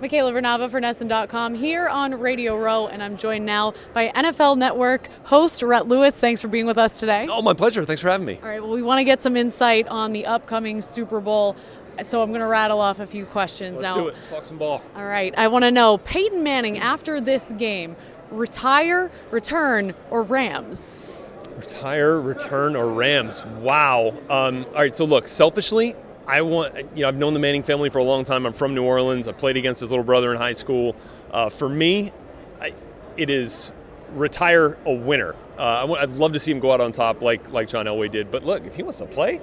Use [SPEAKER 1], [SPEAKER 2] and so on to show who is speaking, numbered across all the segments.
[SPEAKER 1] Michaela Vernava for NESN.com here on Radio Row, and I'm joined now by NFL Network host Rhett Lewis. Thanks for being with us today.
[SPEAKER 2] Oh, my pleasure. Thanks for having me.
[SPEAKER 1] All right, well, we want to get some insight on the upcoming Super Bowl, so I'm going to rattle off a few questions
[SPEAKER 2] Let's
[SPEAKER 1] now.
[SPEAKER 2] do it. Sock some ball.
[SPEAKER 1] All right, I want to know, Peyton Manning, after this game, retire, return, or Rams?
[SPEAKER 2] Retire, return, or Rams? Wow. All right, so look, selfishly, I've known the Manning family for a long time. I'm from New Orleans. I played against his little brother in high school. For me, it is retire a winner. I'd love to see him go out on top like John Elway did. But look, if he wants to play,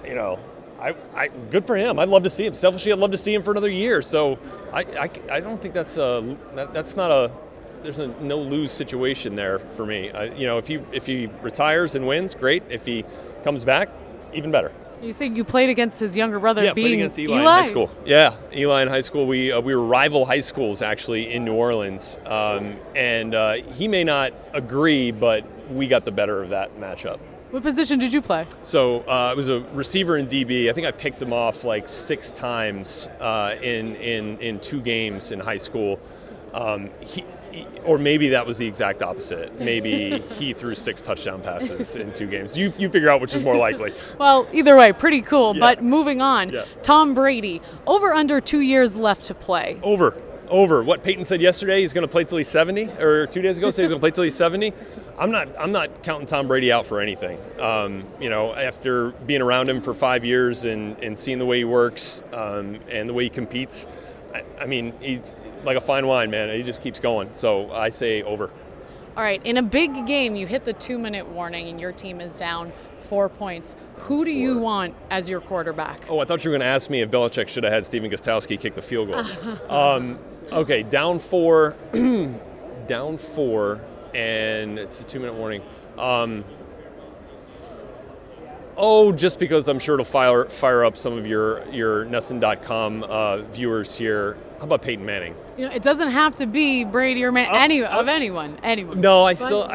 [SPEAKER 2] good for him. I'd love to see him. Selfishly, I'd love to see him for another year. So I don't think that's not a there's a no lose situation there for me. If he retires and wins, great. If he comes back, even better.
[SPEAKER 1] You think you played against his younger brother?
[SPEAKER 2] Yeah, played against Eli in high school. Yeah, Eli in high school. We were rival high schools actually in New Orleans, and he may not agree, but we got the better of that matchup.
[SPEAKER 1] What position did you play?
[SPEAKER 2] So I was a receiver in DB. I think I picked him off like 6 times in 2 games in high school. Or maybe that was the exact opposite. Maybe he threw 6 touchdown passes in 2 games. You figure out which is more likely.
[SPEAKER 1] Well, either way, pretty cool. Yeah. But moving on,
[SPEAKER 2] yeah.
[SPEAKER 1] Tom Brady, over under 2 years left to play.
[SPEAKER 2] Over. What Peyton said yesterday, he's going to play till he's 70, or 2 days ago said he's going to play till he's 70. I'm not counting Tom Brady out for anything. After being around him for 5 years and seeing the way he works and the way he competes, I mean, he's like a fine wine, man. He just keeps going. So I say over.
[SPEAKER 1] All right. In a big game, you hit the 2-minute warning and your team is down 4 points. Who do you want as your quarterback?
[SPEAKER 2] Oh, I thought you were going to ask me if Belichick should have had Stephen Gostkowski kick the field goal. Okay, down 4, and it's a 2-minute warning. Just because I'm sure it'll fire up some of your NESN.com viewers here. How about Peyton Manning?
[SPEAKER 1] It doesn't have to be Brady or anyone.
[SPEAKER 2] No, I still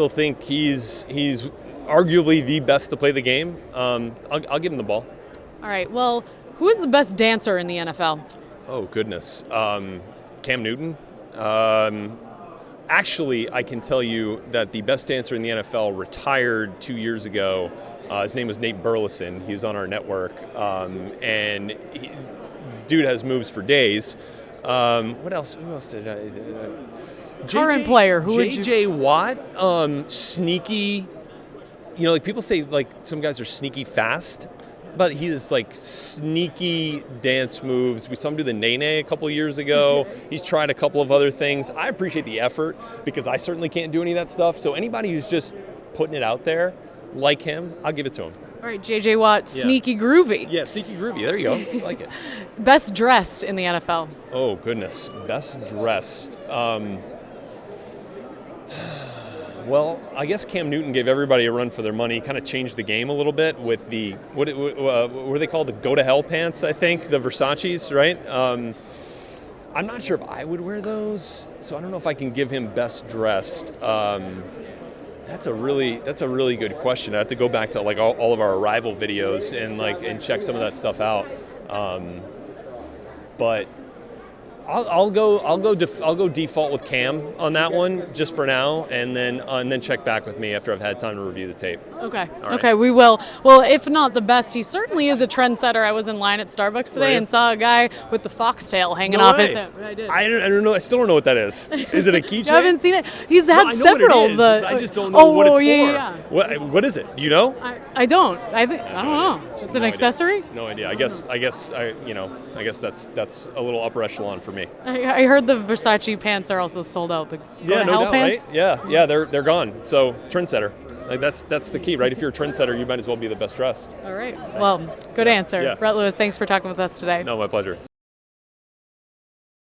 [SPEAKER 2] think he's arguably the best to play the game. I'll give him the ball.
[SPEAKER 1] All right. Well, who is the best dancer in the NFL?
[SPEAKER 2] Oh goodness, Cam Newton. Actually, I can tell you that the best dancer in the NFL retired 2 years ago. His name was Nate Burleson. He was on our network, and dude has moves for days. What else? Who else did I?
[SPEAKER 1] Current player. Who would you?
[SPEAKER 2] J.J. Watt. Sneaky. Like people say, like some guys are sneaky fast. But he is like sneaky dance moves. We saw him do the nene a couple of years ago. He's tried a couple of other things. I appreciate the effort because I certainly can't do any of that stuff. So anybody who's just putting it out there like him, I'll give it to him.
[SPEAKER 1] All right, J.J. Watt, sneaky groovy.
[SPEAKER 2] Yeah, sneaky groovy. There you go. I like it.
[SPEAKER 1] Best dressed in the NFL?
[SPEAKER 2] Oh, goodness. Best dressed. Well, I guess Cam Newton gave everybody a run for their money, kind of changed the game a little bit with the, what were they called? The go-to-hell pants, I think, the Versace's, right? I'm not sure if I would wear those, so I don't know if I can give him best dressed. That's a really good question. I have to go back to like all of our arrival videos and check some of that stuff out. But I'll go default with Cam on that one just for now, and then check back with me after I've had time to review the tape.
[SPEAKER 1] Okay.
[SPEAKER 2] Right.
[SPEAKER 1] Okay, we will. Well, if not the best, he certainly is a trendsetter. I was in line at Starbucks today and saw a guy with the foxtail hanging off his hip. I did.
[SPEAKER 2] I don't know. I still don't know what that is. Is it a keychain?
[SPEAKER 1] You haven't seen it? He's had several.
[SPEAKER 2] What it is. I just don't know what it's for.
[SPEAKER 1] Yeah.
[SPEAKER 2] What is it? Do you know?
[SPEAKER 1] I don't. I don't know. Just an accessory?
[SPEAKER 2] No idea. I guess that's a little upper echelon for me.
[SPEAKER 1] I heard the Versace pants are also sold out. The
[SPEAKER 2] no doubt,
[SPEAKER 1] pants?
[SPEAKER 2] right? Yeah, they're gone. So trendsetter. Like that's the key, right? If you're a trendsetter, you might as well be the best dressed.
[SPEAKER 1] All right. Well, good answer.
[SPEAKER 2] Yeah.
[SPEAKER 1] Rhett Lewis, thanks for talking with us today.
[SPEAKER 2] No, my pleasure.